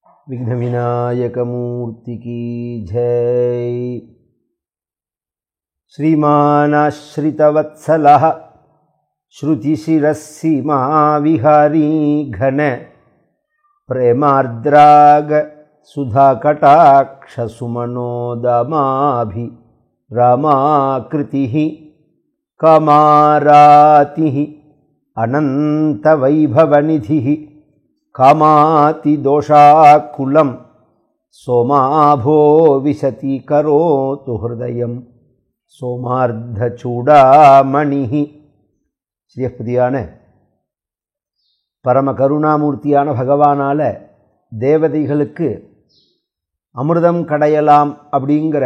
विघ्न विनायक मूर्ति की जय। श्रीमानाश्रितवत्सलः श्रुतिशिरस्सीमा विहारी घन प्रेमार्द्राग सुधाकटाक्ष सुमनोदमाभि रामाकृतिः कामारातिः अनन्तवैभवनिधिः कामातिदोषाकुलं सोमाभो विशतीकरोतु हृदयं सोमार्धचूडामणिः। ஸ்ரீயப்பதியான பரம கருணாமூர்த்தியான பகவானால தேவதைகளுக்கு அமிர்தம் கடையலாம் அப்படிங்கிற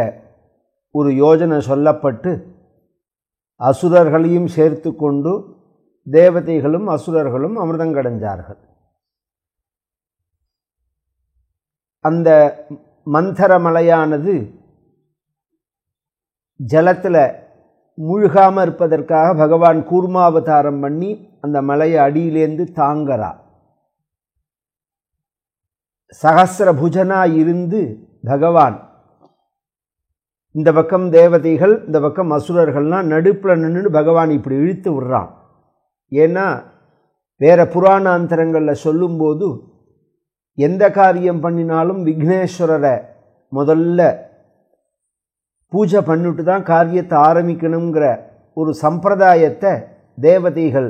ஒரு யோஜனை சொல்லப்பட்டு அசுரர்களையும் சேர்த்து கொண்டு தேவதைகளும் அசுரர்களும் அமிர்தம் கடைஞ்சார்கள். அந்த மந்தரமலையானது ஜலத்தில் மூழ்காமல் இருப்பதற்காக பகவான் கூர்மாவதாரம் பண்ணி அந்த மலையை அடியிலேருந்து தாங்கிறார். சகஸ்ரபுஜனாக இருந்து பகவான் இந்த பக்கம் தேவதைகள் இந்த பக்கம் அசுரர்கள்லாம் நடுப்பில் நின்று பகவான் இப்படி இழுத்து விடுறான். ஏன்னா வேறு புராணாந்தரங்களில் சொல்லும்போது எந்த காரியம் பண்ணினாலும் விக்னேஸ்வரரை முதல்ல பூஜை பண்ணிட்டு தான் காரியத்தை ஆரம்பிக்கணுங்கிற ஒரு சம்பிரதாயத்தை தேவதைகள்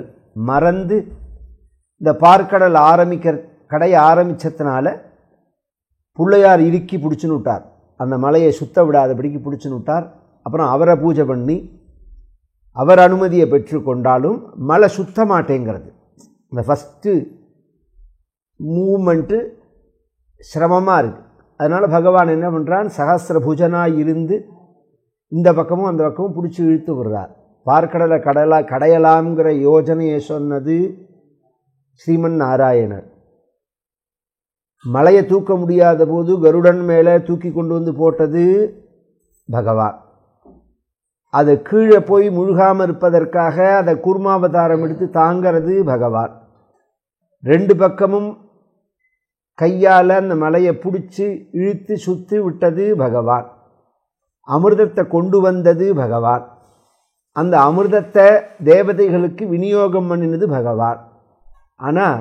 மறந்து இந்த பார்க்கடல் கடைய ஆரம்பித்ததுனால பிள்ளையார் இறுக்கி பிடிச்சுன்னு விட்டார். அந்த மலையை சுத்த விடாதபடிக்கு பிடிச்சுன்னு விட்டார். அப்புறம் அவரை பூஜை பண்ணி அவர் அனுமதியை பெற்று கொண்டாலும் மலை சுத்த மாட்டேங்கிறது. இந்த ஃபஸ்ட்டு மூமெண்ட்டு சிரமமாக இருக்குது. அதனால் பகவான் என்ன பண்ணுறான், சகஸ்ரபுஜனாக இருந்து இந்த பக்கமும் அந்த பக்கமும் பிடிச்சி இழுத்து விடுறார். பார்க்கடலை கடையலாம்ங்கிற யோஜனையை சொன்னது ஸ்ரீமன் நாராயணர். மலையை தூக்க முடியாத போது கருடன் மேலே தூக்கி கொண்டு வந்து போட்டது பகவான். அது கீழே போய் முழுகாமல் இருப்பதற்காக அதை கூர்மாவதாரம் எடுத்து தாங்கிறது பகவான். ரெண்டு பக்கமும் கையால் அந்த மலையை பிடிச்சி இழுத்து சுற்றி விட்டது பகவான். அமிர்தத்தை கொண்டு வந்தது பகவான். அந்த அமிர்தத்தை தேவதைகளுக்கு விநியோகம் பண்ணினது பகவான். ஆனால்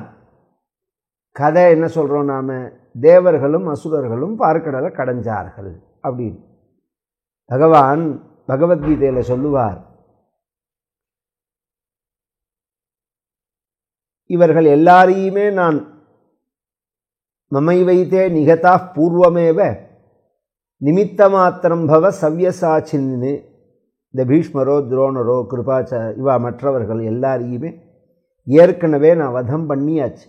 கதை என்ன சொல்கிறோம் நாம், தேவர்களும் அசுரர்களும் பார்க்கடலை கடைஞ்சார்கள் அப்படின்னு பகவான் பகவத்கீதையில் சொல்லுவார். இவர்கள் எல்லாரையுமே நான் மமை வைத்தே நிகதா பூர்வமேவ நிமித்த மாத்திரம் பவ சவ்யசாச்சின்னு. இந்த பீஷ்மரோ துரோணரோ கிருபாச்ச இவா மற்றவர்கள் எல்லாரையுமே ஏற்கனவே நான் வதம் பண்ணியாச்சு.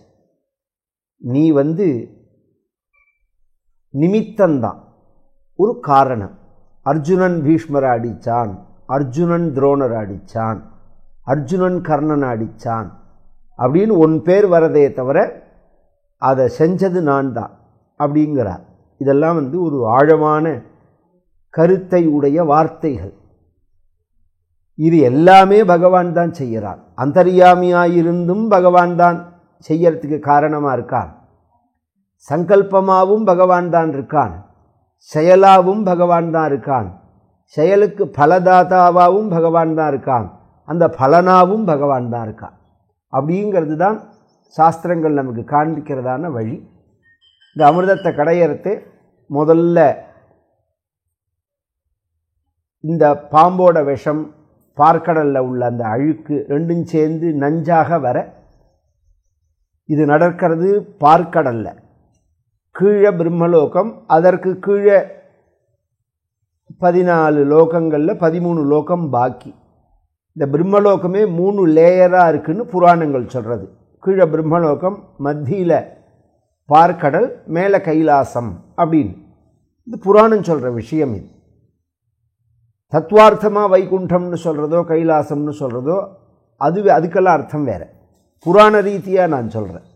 நீ நிமித்தந்தான், ஒரு காரணம். அர்ஜுனன் பீஷ்மரை அடித்தான், அர்ஜுனன் துரோணரை அடித்தான், அர்ஜுனன் கர்ணனை அடித்தான் அப்படின்னு உன் பேர் வரதே தவிர அதை செஞ்சது நான் தான் அப்படிங்கிறார். இதெல்லாம் ஒரு ஆழமான கருத்தை உடைய வார்த்தைகள். இது எல்லாமே பகவான் தான் செய்கிறான். அந்தர்யாமியாயிருந்தும் பகவான் தான் செய்யறதுக்கு காரணமாக இருக்கான். சங்கல்பமாகவும் பகவான் தான் இருக்கான், செயலாகவும் பகவான் தான் இருக்கான், செயலுக்கு பலதாதாவாகவும் பகவான் தான் இருக்கான், அந்த பலனாவும் பகவான் தான் இருக்கான். அப்படிங்கிறது தான் சாஸ்திரங்கள் நமக்கு காண்பிக்கிறதான வழி. இந்த அமிர்தத்தை கடையறத்தை முதல்ல இந்த பாம்போட விஷம், பார்க்கடலில் உள்ள அந்த அழுக்கு ரெண்டும் சேர்ந்து நஞ்சாக வர இது நடக்கிறது பார்க்கடல்ல. கீழே பிரம்மலோகம், அதற்கு கீழே 14 லோகங்களில் 13 லோகம் பாக்கி. இந்த பிரம்மலோகமே 3 லேயராக இருக்குன்னு புராணங்கள் சொல்கிறது. கீழே பிரம்மலோகம், மத்தியில் பார்க்கடல், மேலே கைலாசம் அப்படின்னு இந்த புராணம் சொல்கிற விஷயம். இது தத்துவார்த்தமாக வைகுண்டம்னு சொல்கிறதோ கைலாசம்னு சொல்கிறதோ அதுக்கெல்லாம் அர்த்தம் வேறு. புராண ரீதியாக நான் சொல்கிறேன்.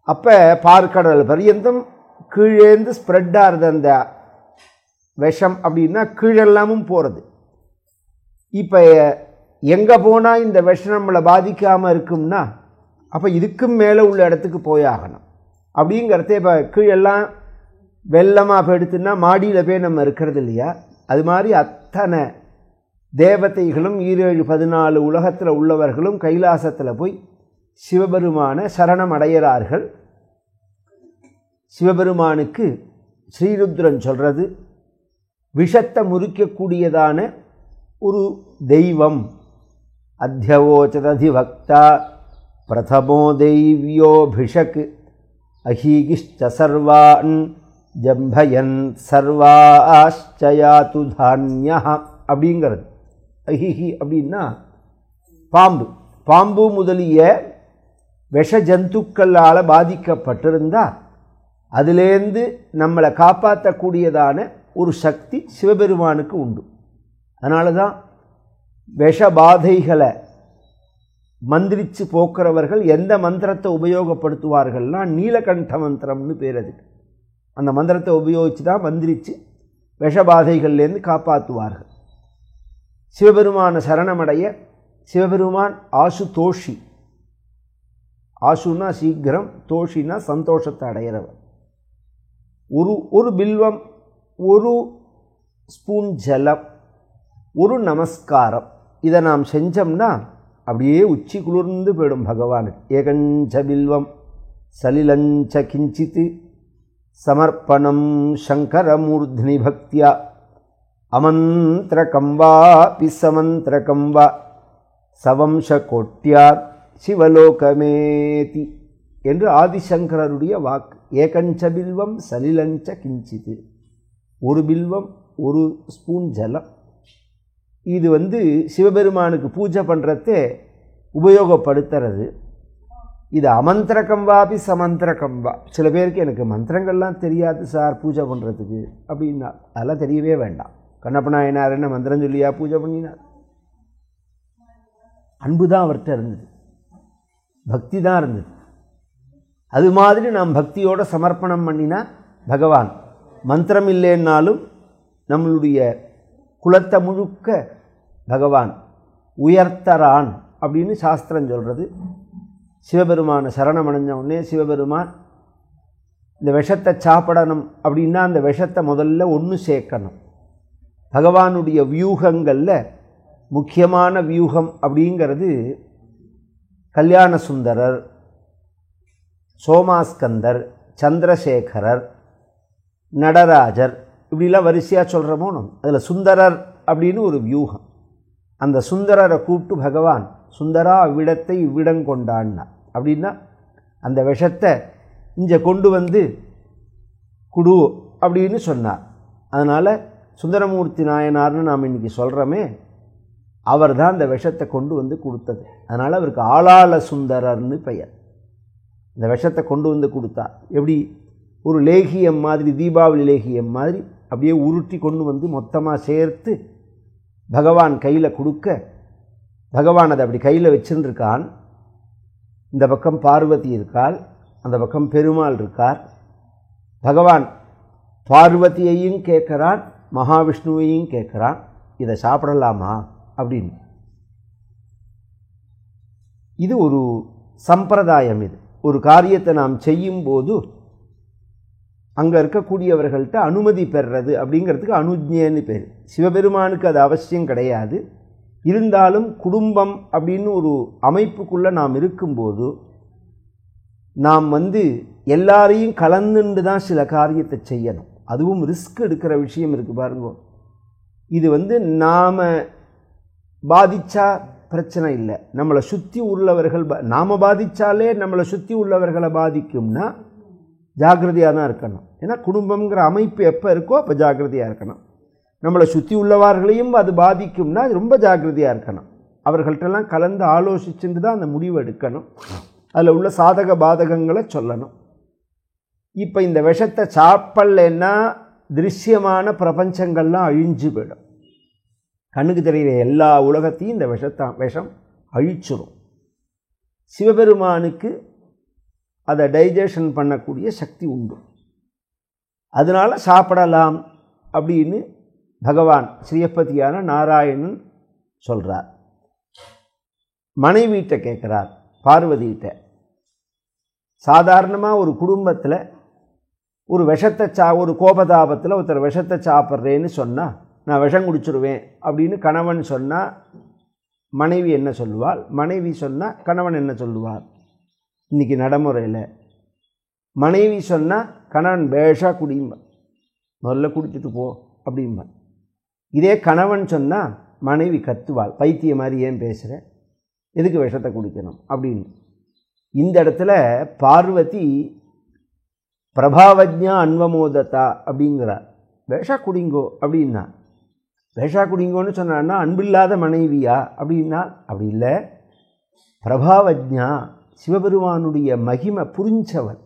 அப்போ பார்க்கடல் பரியந்தம் கீழேந்து ஸ்ப்ரெட் ஆகுது அந்த விஷம். அப்படின்னா கீழெல்லாமும் போகிறது. இப்போ எங்கே போனால் இந்த விஷம் நம்மளை பாதிக்காமல் இருக்கும்னா அப்போ இதுக்கும் மேலே உள்ள இடத்துக்கு போயாகணும். அப்படிங்கிறத இப்போ கீழெல்லாம் வெள்ளமாக போயிடுத்துன்னா மாடியில் போய் நம்ம இருக்கிறது இல்லையா, அது மாதிரி அத்தனை தேவதைகளும் 17 உலகத்தில் உள்ளவர்களும் கைலாசத்தில் போய் சிவபெருமான சரணம் அடைகிறார்கள். சிவபெருமானுக்கு ஸ்ரீருத்ரன் சொல்கிறது, விஷத்தை முறிக்கக்கூடியதான ஒரு தெய்வம். அத்தியவோச்சததிபக்தா பிரதமோ தெய்வியோபிஷக் அஹீகிஷ்ட சர்வான் ஜம்பயன் சர்வாஷ்சயாத்து தான்யா அப்படிங்கிறது. அஹிஹி அப்படின்னா பாம்பு. பாம்பு முதலிய விஷ ஜந்துக்களால் பாதிக்கப்பட்டிருந்தால் அதிலேருந்து நம்மளை காப்பாற்றக்கூடியதான ஒரு சக்தி சிவபெருமானுக்கு உண்டு. அதனால தான் விஷபாதைகளை மந்திரிச்சு போக்குறவர்கள் எந்த மந்திரத்தை உபயோகப்படுத்துவார்கள்னா நீலகண்ட மந்திரம்னு பேர். அதுக்கு அந்த மந்திரத்தை உபயோகித்து தான் மந்திரிச்சு விஷபாதைகள்லேருந்து காப்பாற்றுவார்கள். சிவபெருமான சரணமடைய சிவபெருமான் ஆசு தோஷி. ஆசுனா சீக்கிரம், தோஷினா சந்தோஷத்தை அடைகிறவர். ஒரு பில்வம், ஒரு ஸ்பூன் ஜலம், ஒரு நமஸ்காரம், இதை நாம் செஞ்சோம்னா அப்படியே உச்சி குளிர்ந்து போயிடும் பகவானுக்கு. ஏகஞ்ச பில்வம் சலிலஞ்ச கிஞ்சித் சமர்ப்பணம் சங்கரமூர்த்னி பக்தியா அமந்திரகம் வா பிசமந்திரகம் வா சவம்ச கோட்யாத் சிவலோகமேதி என்று ஆதிசங்கரருடைய வாக்கு. ஏகஞ்ச பில்வம் சலிலஞ்ச கிஞ்சித், ஒரு பில்வம், ஒரு ஸ்பூன் ஜலம். இது சிவபெருமானுக்கு பூஜை பண்ணுறதே உபயோகப்படுத்துறது. இது அமந்திரகம் வாபி சமந்திரகம் வா. சில பேருக்கு எனக்கு மந்திரங்கள்லாம் தெரியாது சார் பூஜை பண்ணுறதுக்கு அப்படின்னா, அதெல்லாம் தெரியவே வேண்டாம். கண்ணப்ப நாயனார் என்ன மந்திரம் சொல்லியா பூஜை பண்ணினார்? அன்பு தான் அவர்கிட்ட இருந்தது, பக்தி தான் இருந்தது. அது மாதிரி நாம் பக்தியோட சமர்ப்பணம் பண்ணினா பகவான் மந்திரம் இல்லைன்னாலும் நம்மளுடைய குலத்தை முழுக்க பகவான் உயர்த்தரான் அப்படின்னு சாஸ்திரம் சொல்கிறது. சிவபெருமான சரணம் அடைஞ்ச உடனே சிவபெருமான் இந்த விஷத்தை சாப்பிடணும் அப்படின்னா அந்த விஷத்தை முதல்ல ஒன்று சேர்க்கணும். பகவானுடைய வியூகங்களில் முக்கியமான வியூகம் அப்படிங்கிறது கல்யாண சுந்தரர், சோமாஸ்கந்தர், சந்திரசேகரர், நடராஜர், இப்படிலாம் வரிசையாக சொல்கிறோமோ. அதில் சுந்தரர் அப்படின்னு ஒரு வியூகம். அந்த சுந்தரரை கூப்பிட்டு பகவான் சுந்தரா இவ்விடத்தை இவ்விடம் கொண்டான்னா அப்படின்னா அந்த விஷத்தை இங்கே கொண்டு குடு அப்படின்னு சொன்னார். அதனால் சுந்தரமூர்த்தி நாயனார்னு நாம் இன்றைக்கி சொல்கிறோமே, அவர் தான் அந்த விஷத்தை கொண்டு கொடுத்தது. அதனால் அவருக்கு ஆளாள சுந்தரர்னு பெயர். இந்த விஷத்தை கொண்டு கொடுத்தார். எப்படி ஒரு லேகியம் மாதிரி, தீபாவளி லேகியம் மாதிரி அப்படியே உருட்டி கொண்டு மொத்தமாக சேர்த்து பகவான் கையில் கொடுக்க, பகவான் அதை அப்படி கையில் வச்சுருக்கான். இந்த பக்கம் பார்வதி இருக்காள், அந்த பக்கம் பெருமாள் இருக்கார். பகவான் பார்வதியையும் கேட்குறான், மகாவிஷ்ணுவையும் கேட்குறான், இதை சாப்பிடலாமா அப்படின்னு. இது ஒரு சம்பிரதாயம். இது ஒரு காரியத்தை நாம் செய்யும்போது அங்கே இருக்கக்கூடியவர்கள்ட்ட அனுமதி பெறுறது அப்படிங்கிறதுக்கு அனுஜ்ஞேன்னு பேர். சிவபெருமானுக்கு அது அவசியம் கிடையாது. இருந்தாலும் குடும்பம் அப்படின்னு ஒரு அமைப்புக்குள்ளே நாம் இருக்கும்போது நாம் எல்லாரையும் கலந்துண்டு தான் சில காரியத்தை செய்யணும். அதுவும் ரிஸ்க் எடுக்கிற விஷயம் இருக்குது பாருங்க. இது நாம் பாதித்தா பிரச்சனை இல்லை, நம்மளை சுற்றி உள்ளவர்கள் நாம் பாதித்தாலே நம்மளை சுற்றி உள்ளவர்களை பாதிக்கும்னா ஜாக்கிரதையாக தான் இருக்கணும். ஏன்னா குடும்பங்கிற அமைப்பு எப்போ இருக்கோ அப்போ ஜாக்கிரதையாக இருக்கணும். நம்மளை சுற்றி உள்ளவர்களையும் அது பாதிக்கும்னா அது ரொம்ப ஜாக்கிரதையாக இருக்கணும். அவர்கள்ட்டெல்லாம் கலந்து ஆலோசிச்சுட்டு தான் அந்த முடிவு எடுக்கணும். அதில் உள்ள சாதக பாதகங்களை சொல்லணும். இப்போ இந்த விஷத்தை சாப்பிடலைன்னா திருஷ்யமான பிரபஞ்சங்கள்லாம் அழிஞ்சு போயிடும். கண்ணுக்கு தெரிகிற எல்லா உலகத்தையும் இந்த விஷம் அழிச்சிடும். சிவபெருமானுக்கு அதை டைஜஷன் பண்ணக்கூடிய சக்தி உண்டு. அதனால் சாப்பிடலாம் அப்படின்னு பகவான் ஸ்ரீயப்பதியான நாராயணன் சொல்கிறார். மனைவிட்ட கேட்குறார் பார்வதிகிட்ட, சாதாரணமாக ஒரு குடும்பத்தில் ஒரு விஷத்தை ஒரு கோபதாபத்தில் ஒருத்தர் விஷத்தை சாப்பிட்றேன்னு சொன்னால் நான் விஷம் குடிச்சிடுவேன் அப்படின்னு கணவன் சொன்னால் மனைவி என்ன சொல்லுவாள், மனைவி சொன்னால் கணவன் என்ன சொல்லுவார்? இன்றைக்கி நடைமுறையில் மனைவி சொன்னால் கணவன் பேஷாக குடிம்பான், முதல்ல குடிச்சிட்டு போ அப்படிம்பான். இதே கணவன் சொன்னால் மனைவி கத்துவாள், பைத்திய மாதிரி ஏன் பேசுகிற, எதுக்கு விஷத்தை குடிக்கணும் அப்படின்னு. இந்த இடத்துல பார்வதி பிரபாவஜ்ஞா அன்வமோதத்தா அப்படிங்கிறார். வேஷா குடிங்கோ அப்படின்னா, வேஷா குடிங்கோன்னு சொன்னான்னா அன்பில்லாத மனைவியா அப்படின்னா அப்படி இல்லை. பிரபாவஜ்ஞா சிவபெருமானுடைய மகிமை புரிஞ்சவன்,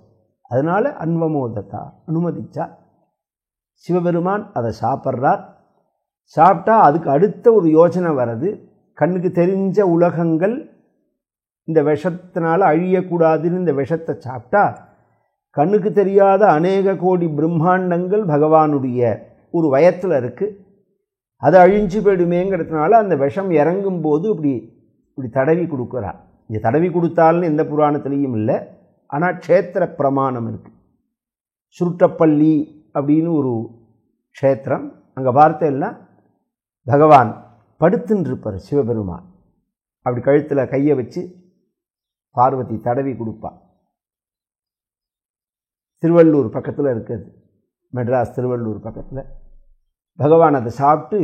அதனால் அன்வமோதத்தா அனுமதிச்சா. சிவபெருமான் அதை சாப்பிட்றார். சாப்பிட்டா அதுக்கு அடுத்த ஒரு யோசனை வர்றது, கண்ணுக்கு தெரிஞ்ச உலகங்கள் இந்த விஷத்தினால் அழியக்கூடாதுன்னு இந்த விஷத்தை சாப்பிட்டா கண்ணுக்கு தெரியாத அநேக கோடி பிரம்மாண்டங்கள் பகவானுடைய ஒரு வயத்தில் இருக்குது, அது அழிஞ்சு போயிடுமேங்கிறதுனால அந்த விஷம் இறங்கும்போது இப்படி தடவி கொடுக்குறார். இந்த தடவி கொடுத்தால்னு எந்த புராணத்துலேயும் இல்லை, ஆனால் க்ஷேத்திர பிரமாணம் இருக்குது. சுருட்டப்பள்ளி அப்படின்னு ஒரு க்ஷேத்திரம், அங்கே பார்த்தேன்னா பகவான் படுத்துன்னு இருப்பார் சிவபெருமான். அப்படி கழுத்தில் கையை வச்சு பார்வதி தடவி கொடுப்பாள். திருவள்ளூர் பக்கத்தில் இருக்குது, மெட்ராஸ் திருவள்ளூர் பக்கத்தில். பகவான் அதை சாப்பிட்டு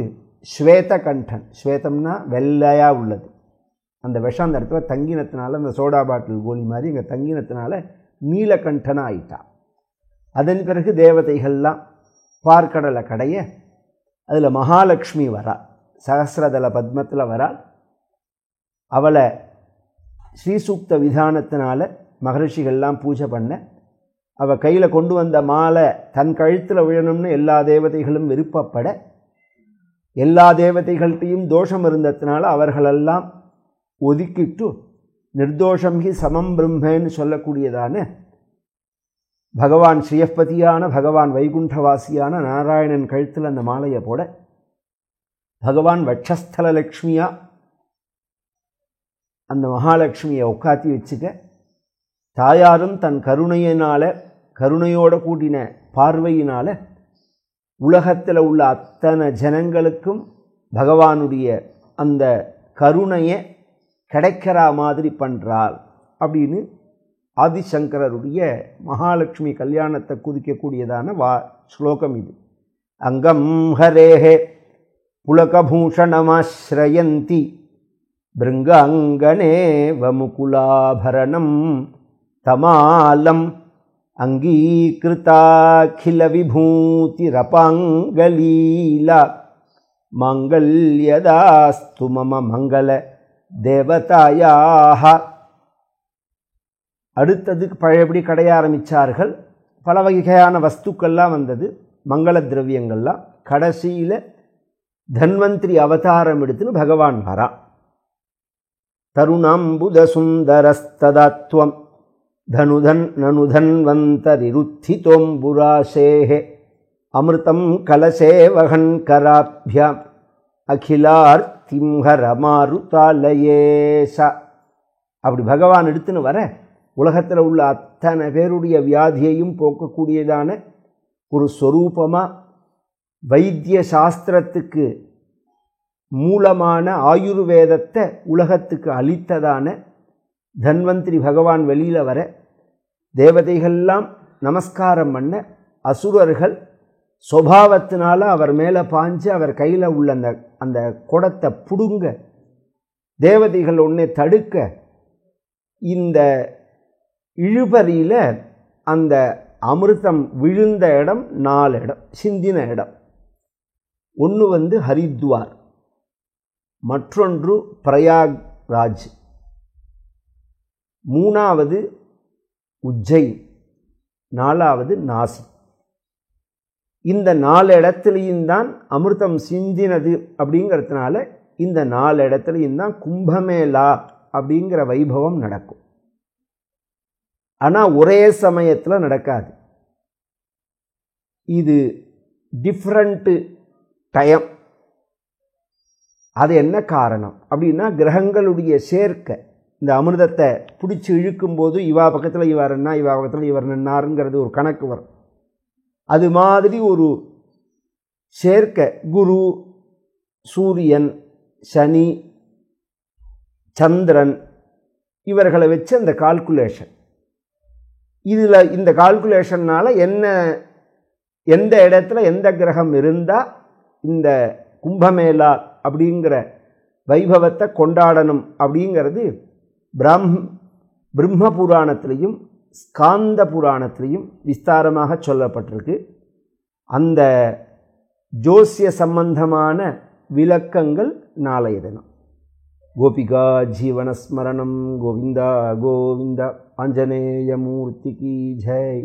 ஸ்வேத கண்டன், ஸ்வேதம்னா வெள்ளையாக உள்ளது, அந்த விஷம் அந்த இடத்துல தங்கினத்தினால, அந்த சோடா பாட்டில் கோலி மாதிரி இங்கே தங்கினத்தினால நீலகண்டனாக ஆயிட்டான். அதன் பிறகு தேவதைகள்லாம் பார்க்கடலை கடைய, அதில் மகாலட்சுமி வரா, சகசிரதள பத்மத்தில் வரா. அவளை ஸ்ரீசூக்த விதானத்தினால மகரிஷிகள்லாம் பூஜை பண்ண, அவள் கையில் கொண்டு வந்த மாலை தன் கழுத்தில் விழணும்னு எல்லா தேவதைகளும் விருப்பப்பட, எல்லா தேவதைகள்கிட்டையும் தோஷம் இருந்ததுனால அவர்களெல்லாம் ஒதுக்கிட்டு நிர்தோஷம் ஹி சமம் பிரம்மன்னு சொல்லக்கூடியதான பகவான் ஸ்ரீயப்பதியான பகவான் வைகுண்டவாசியான நாராயணன் கழுத்தில் அந்த மாலையை போட, பகவான் வட்சஸ்தல லக்ஷ்மியாக அந்த மகாலட்சுமியை உட்காத்தி வச்சுக்க, தாயாரும் தன் கருணையோட கூடின பார்வையினால் உலகத்தில் உள்ள அத்தனை ஜனங்களுக்கும் பகவானுடைய அந்த கருணையை கிடைக்கிற மாதிரி பண்ணுறாள் அப்படின்னு ஆதிசங்கரருடைய மகாலட்சுமி கல்யாணத்தை குறிக்கக்கூடியதான ஸ்லோகம் இது. அங்கம் ஹரேஹே புலகபூஷணமாஸ்ரயந்தி பிருங்காங்கணே வமுகுலாபரணம் தமாலம் அங்கீகிருதாகில விபூதிரபாங்கலீலா மங்கல்யதாஸ்து மம மங்கள தேவதாயாக. அடுத்ததுக்கு பழையபடி கடைய ஆரம்பித்தார்கள். பல வகையான வஸ்துக்கள்லாம் வந்தது, மங்கள திரவியங்கள்லாம். கடைசியில் தன்வந்திரி அவதாரம் எடுத்துன்னு பகவான் வரா. தருணாம்புத சுந்தரஸ்ததாத்வம் தனுதன் நனுதன்வந்தரிருத்திதோம்புராசேஹே அமிர்தம் கலசேவகன் கராபியாம் அகிலார்த்திம்ஹர மாருதாலயேச. அப்படி பகவான் எடுத்துன்னு வர உலகத்தில் உள்ள அத்தனை பேருடைய வியாதியையும் போக்கக்கூடியதான ஒரு ஸ்வரூபமாக வைத்திய சாஸ்திரத்துக்கு மூலமான ஆயுர்வேதத்தை உலகத்துக்கு அளித்ததான தன்வந்திரி பகவான் வெளியில் வர, தேவதைகள்லாம் நமஸ்காரம் பண்ண, அசுரர்கள் சுபாவத்தினால அவர் மேலே பாஞ்சு அவர் கையில் உள்ள அந்த குடத்தை புடுங்க, தேவதைகள் ஒன்றே தடுக்க, இந்த இழுபறியில் அந்த அமிர்தம் விழுந்த இடம் 4 இடம், சிந்தின இடம். ஒன்று ஹரித்வார், மற்றொன்று பிரயாக்ராஜ், 3வது உஜ்ஜைன், 4வது நாசி. இந்த 4 இடத்துலையும் தான் அமிர்தம் சிந்தினது. அப்படிங்கிறதுனால இந்த 4 இடத்துலையும் தான் கும்பமேளா அப்படிங்கிற வைபவம் நடக்கும். ஆனால் ஒரே சமயத்தில் நடக்காது, இது டிஃப்ரெண்ட்டு டைம். அது என்ன காரணம் அப்படின்னா கிரகங்களுடைய சேர்க்கை. இந்த அமிர்தத்தை பிடிச்சி இழுக்கும்போது இவா பக்கத்தில் இவர் நின்னா இவா பக்கத்தில் இவர் நின்னாருங்கிறது ஒரு கணக்கு வரும். அது மாதிரி ஒரு சேர்க்க குரு, சூரியன், சனி, சந்திரன் இவர்களை வச்சு அந்த கால்குலேஷன். இதில் இந்த கால்குலேஷன்னால் எந்த இடத்துல எந்த கிரகம் இருந்தால் இந்த கும்பமேளா அப்படிங்கிற வைபவத்தை கொண்டாடணும் அப்படிங்கிறது பிரம்ம புராணத்திலையும் ஸ்காந்த புராணத்திலையும் விஸ்தாரமாக சொல்லப்பட்டிருக்கு. அந்த ஜோசிய சம்பந்தமான விளக்கங்கள் நாளைய தினம். கோபிகா ஜீவனஸ்மரணம். கோவிந்தா கோவிந்தா. ஆஞ்சநேய மூர்த்திக்கு ஜெய்.